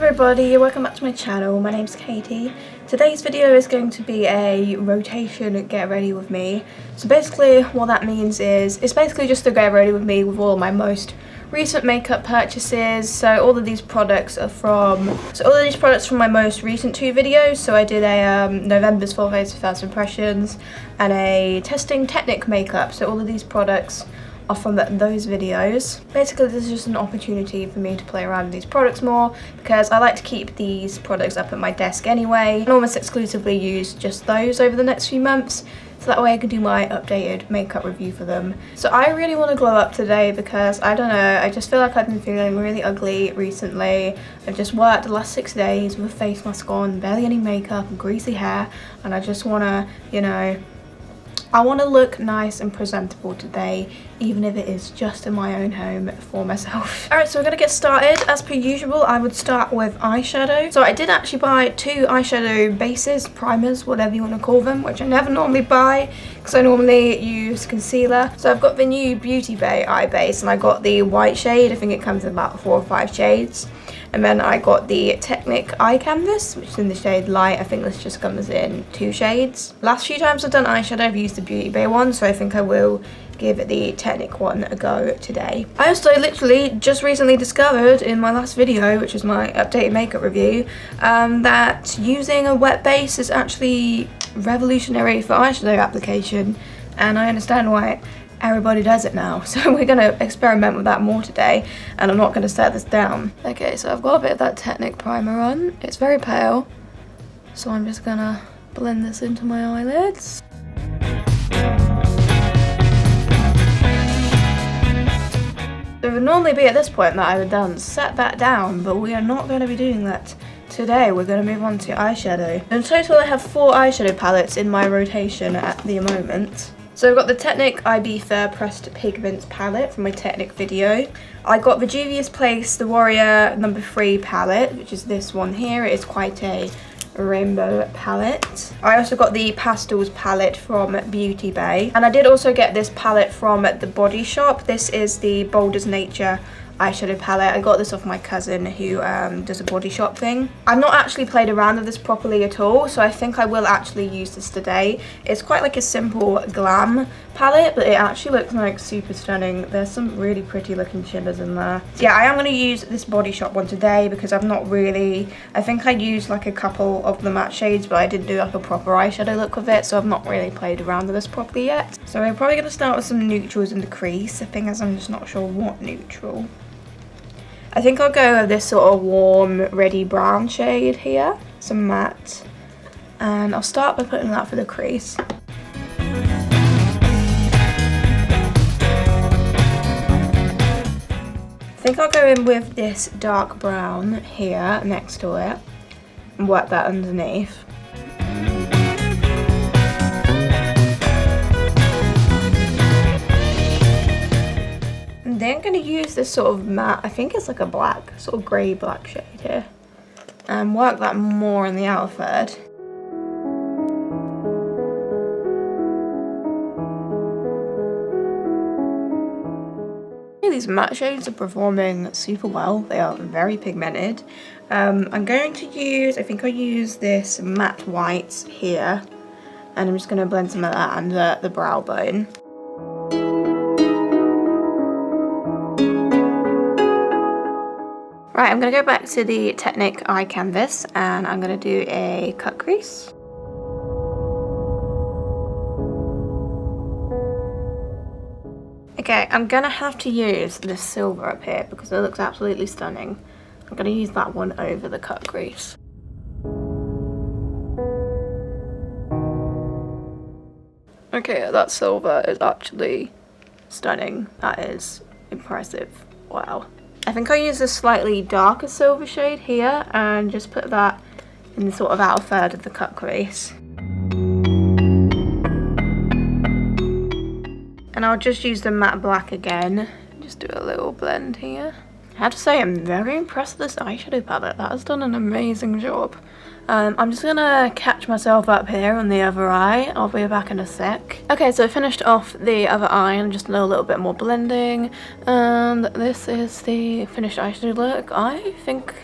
everybody, welcome back to my channel. My name's Katie. Today's video is going to be a rotation get ready with me. So basically what that means is it's basically just to get ready with me with all of my most recent makeup purchases. So all of these products are from my most recent two videos. So I did a November's full face first impressions and a testing Technic makeup. So all of these products are from those videos. Basically this is just an opportunity for me to play around with these products more because I like to keep these products up at my desk anyway and almost exclusively use just those over the next few months, so that way I can do my updated makeup review for them. So I really want to glow up today because I don't know, I just feel like I've been feeling really ugly recently. I've just worked the last 6 days with a face mask on, barely any makeup and greasy hair, and I just want to, you know, I want to look nice and presentable today, even if it is just in my own home for myself. Alright, so we're going to get started. As per usual, I would start with eyeshadow. So I did actually buy two eyeshadow bases, primers, whatever you want to call them, which I never normally buy because I normally use concealer. So I've got the new Beauty Bay eye base and I got the white shade. I think it comes in about 4 or 5 shades. And then I got the Technic eye canvas, which is in the shade light. I think this just comes in 2 shades. Last few times I've done eyeshadow, I've used the Beauty Bay one, so I think I will give the Technic one a go today. I also literally just recently discovered in my last video, which is my updated makeup review, that using a wet base is actually revolutionary for eyeshadow application, and I understand why everybody does it now. So we're gonna experiment with that more today, and I'm not gonna set this down. Okay, so I've got a bit of that Technic primer on. It's very pale, so I'm just gonna blend this into my eyelids. So it would normally be at this point that I would then set that down, but we are not going to be doing that today. We're going to move on to eyeshadow. In total I have 4 eyeshadow palettes in my rotation at the moment. So I've got the Technic Ibiza Pressed Pigments palette from my Technic video. I got the Juvia's Place The Warrior No. 3 palette, which is this one here. It is quite a rainbow palette. I also got the Pastels palette from Beauty Bay, and I did also get this palette from The Body Shop. This is the Bold as Nature eyeshadow palette. I got this off my cousin who does a Body Shop thing. I've not actually played around with this properly at all, so I think I will actually use this today. It's quite like a simple glam palette, but it actually looks like super stunning. There's some really pretty looking shimmers in there. So yeah, I am going to use this Body Shop one today because I've not really, I think I used like a couple of the matte shades, but I didn't do like a proper eyeshadow look with it, so I've not really played around with this properly yet. So we're probably going to start with some neutrals in the crease. The thing is, I'm just not sure what neutral. I think I'll go with this sort of warm reddy brown shade here, some matte, and I'll start by putting that for the crease. I think I'll go in with this dark brown here next to it and work that underneath. Then I'm going to use this sort of matte, I think it's like a black, sort of grey black shade here, and work that more in the outer third. These matte shades are performing super well. They are very pigmented. I'm going to use, I think I'll use this matte white here, and I'm just going to blend some of that under the brow bone. Right, I'm going to go back to the Technic eye canvas and I'm going to do a cut crease. Okay, I'm going to have to use this silver up here because it looks absolutely stunning. I'm going to use that one over the cut crease. Okay, that silver is actually stunning. That is impressive. Wow. I think I'll use this slightly darker silver shade here and just put that in the sort of outer third of the cut crease. And I'll just use the matte black again, just do a little blend here. I have to say I'm very impressed with this eyeshadow palette. That has done an amazing job. I'm just gonna catch myself up here on the other eye. I'll be back in a sec. Okay, so I finished off the other eye and just a little bit more blending. And this is the finished eyeshadow look. I think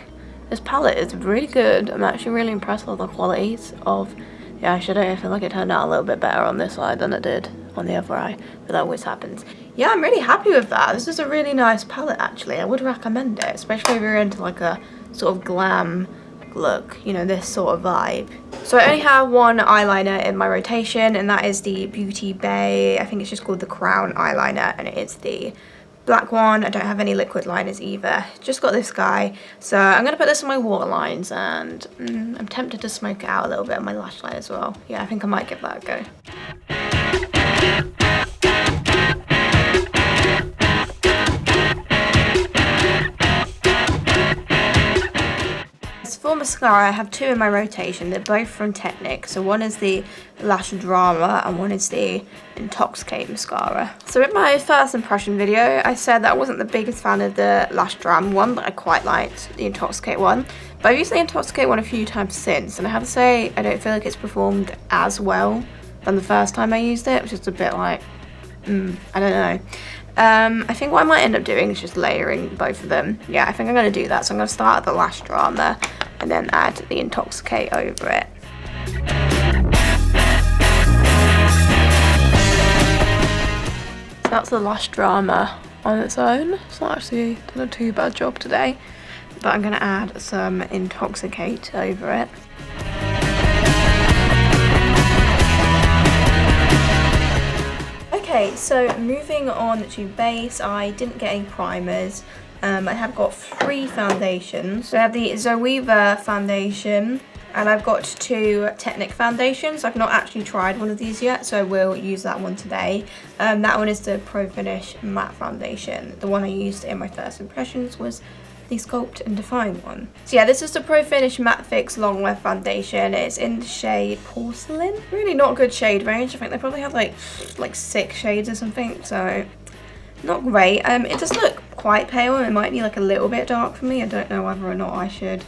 This palette is really good. I'm actually really impressed with the qualities of the eyeshadow. I feel like it turned out a little bit better on this side than it did on the other eye, but that always happens. Yeah, I'm really happy with that. This is a really nice palette actually. I would recommend it, especially if you're into like a sort of glam look, you know, this sort of vibe. So I only have one eyeliner in my rotation, and that is the Beauty Bay, I think it's just called the Crown eyeliner, and it is the black one. I don't have any liquid liners either, just got this guy. So I'm gonna put this on my waterlines, and I'm tempted to smoke it out a little bit on my lash line as well. Yeah, I think I might give that a go. For mascara, I have two in my rotation. They're both from Technic. So one is the Lash Drama and one is the Intoxicate mascara. So in my first impression video, I said that I wasn't the biggest fan of the Lash Drama one, but I quite liked the Intoxicate one. But I've used the Intoxicate one a few times since, and I have to say, I don't feel like it's performed as well than the first time I used it, which is a bit like, I don't know. I think what I might end up doing is just layering both of them. Yeah, I think I'm going to do that. So I'm going to start at the Lash Drama and then add the Intoxicate over it. So that's the Lash Drama on its own. It's not actually done a too bad job today, but I'm going to add some Intoxicate over it. Okay, so moving on to base, I didn't get any primers. I have got 3 foundations. So I have the Zoeva foundation, and I've got 2 Technic foundations. I've not actually tried one of these yet, so I will use that one today. That one is the Pro Finish Matte Foundation. The one I used in my first impressions was the Sculpt and Define one. So yeah, this is the Pro Finish Matte Fix Long Wear Foundation. It's in the shade Porcelain. Really not good shade range. I think they probably have like 6 shades or something, so not great. It does look quite pale. It might be like a little bit dark for me. I don't know whether or not I should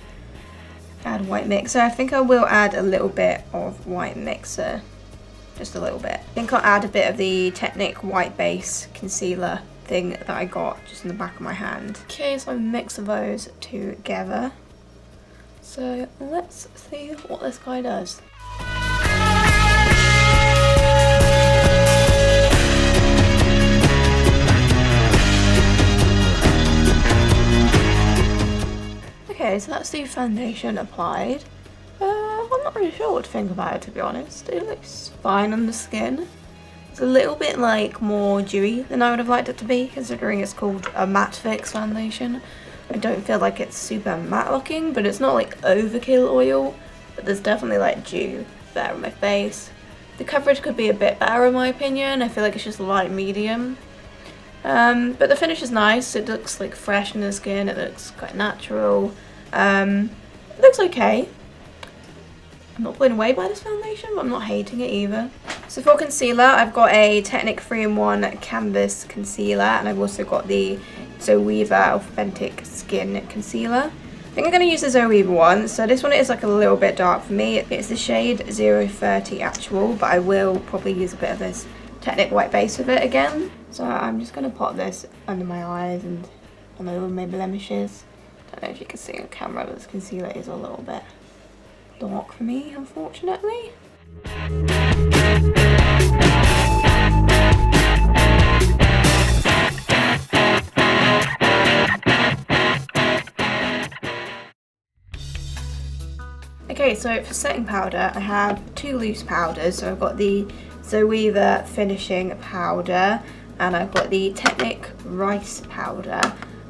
add white mixer. I think I will add a little bit of white mixer, just a little bit. I think I'll add a bit of the Technic white base concealer thing that I got just in the back of my hand. Okay, so I mix those together. So let's see what this guy does. Okay, so that's the foundation applied. I'm not really sure what to think about it, to be honest. It looks fine on the skin. It's a little bit like more dewy than I would have liked it to be, considering it's called a matte fix foundation. I don't feel like it's super matte looking, but it's not like overkill oil, but there's definitely like dew there on my face. The coverage could be a bit better in my opinion. I feel like it's just light medium. But the finish is nice. It looks like fresh in the skin. It looks quite natural. It looks okay. I'm not blown away by this foundation, but I'm not hating it either. So for concealer, I've got a Technic 3-in-1 Canvas Concealer, and I've also got the Zoeva Authentic Skin Concealer. I think I'm going to use the Zoeva one. So this one is like a little bit dark for me. It's the shade 030 Actual, but I will probably use a bit of this Technic white base with it again. So I'm just going to pop this under my eyes and on over my blemishes. Don't know if you can see on camera, but this concealer is a little bit dark for me, unfortunately. Okay, so for setting powder, I have 2 loose powders. So I've got the Zoeva Finishing Powder, and I've got the Technic Rice Powder.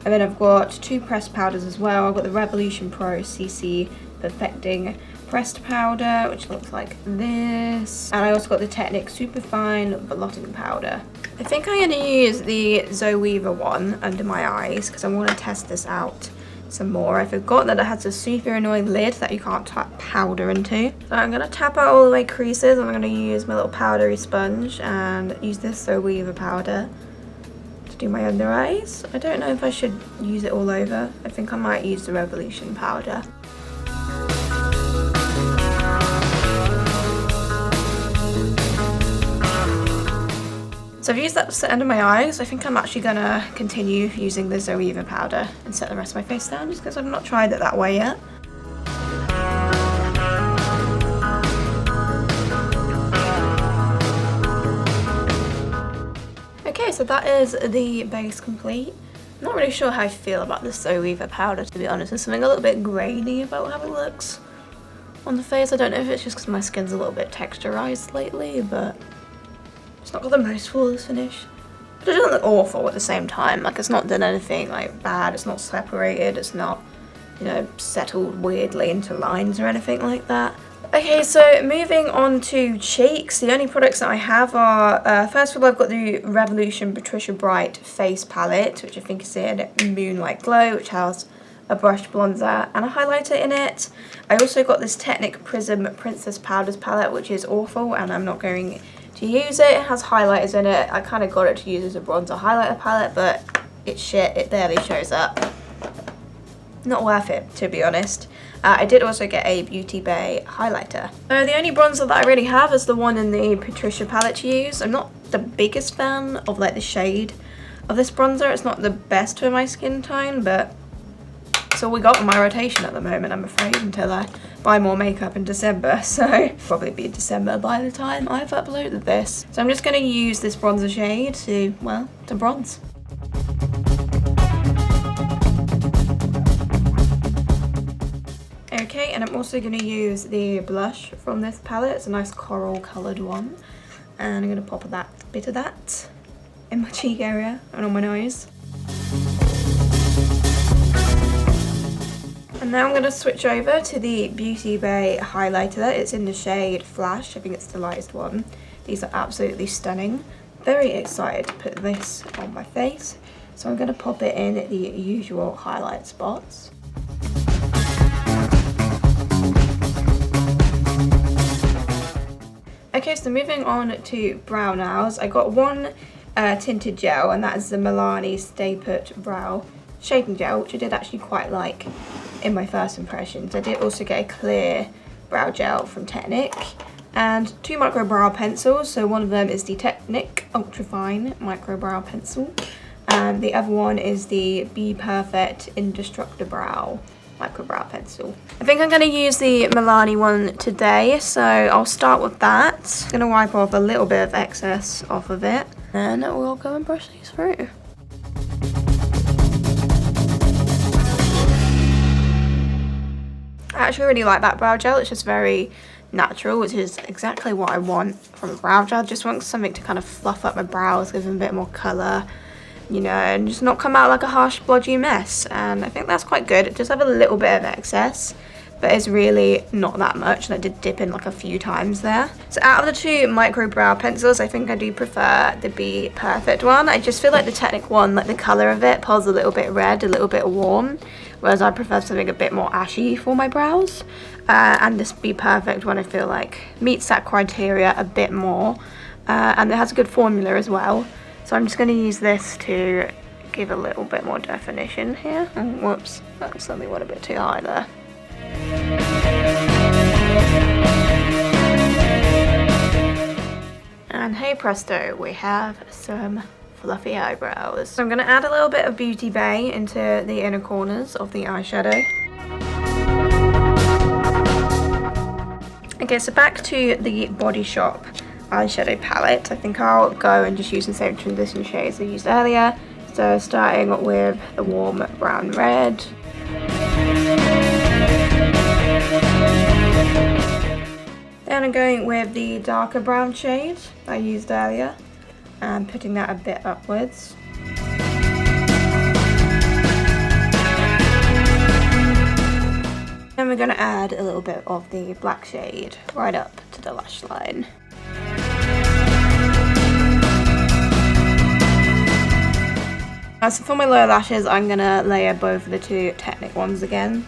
And then I've got 2 pressed powders as well. I've got the Revolution Pro CC Perfecting Pressed Powder, which looks like this. And I also got the Technic Superfine Blotting Powder. I think I'm going to use the Zoeva one under my eyes because I want to test this out some more. I forgot that it has a super annoying lid that you can't tap powder into. So I'm going to tap out all the way creases, and I'm going to use my little powdery sponge and use this Zoeva powder to do my under eyes. I don't know if I should use it all over. I think I might use the Revolution powder. So So I've used that to set under my eyes. I think I'm actually gonna continue using the Zoeva powder and set the rest of my face down just because I've not tried it that way yet. Okay, so that is the base complete. I'm not really sure how I feel about this Zoeva powder, to be honest. There's something a little bit grainy about how it looks on the face. I don't know if it's just because my skin's a little bit texturized lately, but it's not got the most flawless finish. But it doesn't look awful at the same time. Like, it's not done anything like bad, it's not separated, it's not, you know, settled weirdly into lines or anything like that. Okay, so moving on to cheeks, the only products that I have are, first of all, I've got the Revolution Patricia Bright Face Palette, which I think is in Moonlight Glow, which has a brush bronzer and a highlighter in it. I also got this Technic Prism Princess Powders palette, which is awful, and I'm not going to use it. It has highlighters in it. I kind of got it to use as a bronzer highlighter palette, but it's shit. It barely shows up. Not worth it, to be honest. I did also get a Beauty Bay highlighter. So the only bronzer that I really have is the one in the Patricia palette to use. I'm not the biggest fan of like the shade of this bronzer. It's not the best for my skin tone, but it's all we got on my rotation at the moment, I'm afraid, until I buy more makeup in December. So probably be December by the time I've uploaded this. So I'm just going to use this bronzer shade to, well, to bronze. Okay, and I'm also going to use the blush from this palette. It's a nice coral coloured one. And I'm going to pop a bit of that in my cheek area and on my nose. And now I'm going to switch over to the Beauty Bay highlighter. It's in the shade Flash. I think it's the lightest one. These are absolutely stunning. Very excited to put this on my face. So I'm going to pop it in the usual highlight spots. Okay, so moving on to brow nails. I got one tinted gel, and that is the Milani Stay Put Brow Shading Gel, which I did actually quite like in my first impressions. I did also get a clear brow gel from Technic, and two micro brow pencils. So one of them is the Technic Ultra Fine Micro Brow Pencil, and the other one is the Be Perfect Indestructible Brow Micro Brow Pencil. I think I'm going to use the Milani one today, so I'll start with that. I'm going to wipe off a little bit of excess off of it, and we'll go and brush these through. I actually really like that brow gel. It's just very natural, which is exactly what I want from a brow gel. I just want something to kind of fluff up my brows, give them a bit more colour, you know, and just not come out like a harsh blotchy mess. And I think that's quite good. It does have a little bit of excess, but it's really not that much, and I did dip in like a few times there. So out of the two micro brow pencils, I think I do prefer the Be Perfect one. I just feel like the Technic one, like the colour of it pulls a little bit red, a little bit warm, whereas I prefer something a bit more ashy for my brows. And this Be Perfect one I feel like meets that criteria a bit more, and it has a good formula as well. So I'm just going to use this to give a little bit more definition here. Oh, whoops, that suddenly went a bit too high there. And hey presto, we have some fluffy eyebrows. So I'm going to add a little bit of Beauty Bay into the inner corners of the eyeshadow. Okay, so back to the Body Shop eyeshadow palette. I think I'll go and just use the same transition shades I used earlier. So starting with the warm brown red. Then I'm going with the darker brown shade I used earlier and putting that a bit upwards. Then we're going to add a little bit of the black shade right up to the lash line. So for my lower lashes, I'm going to layer both of the two Technic ones again.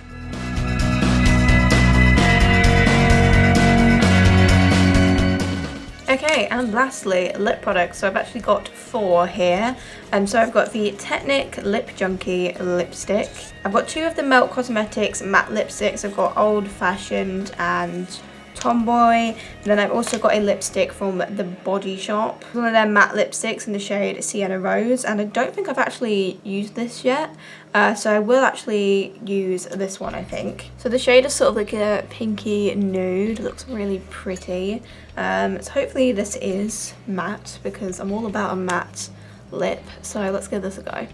Okay, and lastly, lip products. So I've actually got 4 here. So I've got the Technic Lip Junkie lipstick. I've got 2 of the Melt Cosmetics matte lipsticks. I've got Old Fashioned and Tomboy. And then I've also got a lipstick from The Body Shop. One of their matte lipsticks in the shade Sienna Rose, and I don't think I've actually used this yet. So I will actually use this one, I think. So the shade is sort of like a pinky nude. It looks really pretty. So hopefully this is matte, because I'm all about a matte lip. So let's give this a go.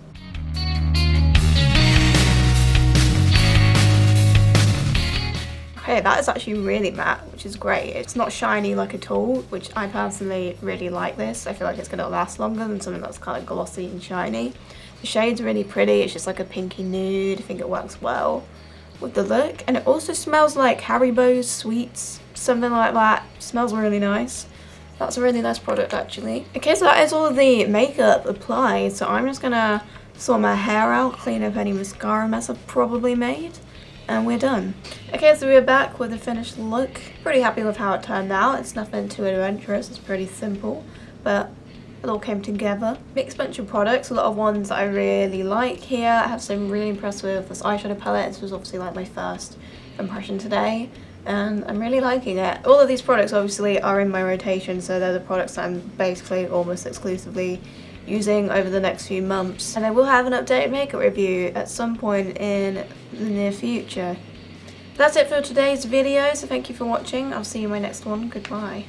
Okay, that is actually really matte, which is great. It's not shiny like at all, which I personally really like this. I feel like it's going to last longer than something that's kind of glossy and shiny. The shade's really pretty. It's just like a pinky nude. I think it works well with the look. And it also smells like Haribo's sweets, something like that. It smells really nice. That's a really nice product, actually. Okay, so that is all of the makeup applied. So I'm just going to sort my hair out, clean up any mascara mess I've probably made, and we're done. Okay, so we're back with the finished look. Pretty happy with how it turned out. It's nothing too adventurous, it's pretty simple, but it all came together. Mixed bunch of products, a lot of ones that I really like here. I have some really impressed with this eyeshadow palette. This was obviously like my first impression today, and I'm really liking it. All of these products obviously are in my rotation, so they're the products that I'm basically almost exclusively using over the next few months, and I will have an updated makeup review at some point in the near future. That's it for today's video, so thank you for watching. I'll see you in my next one. Goodbye.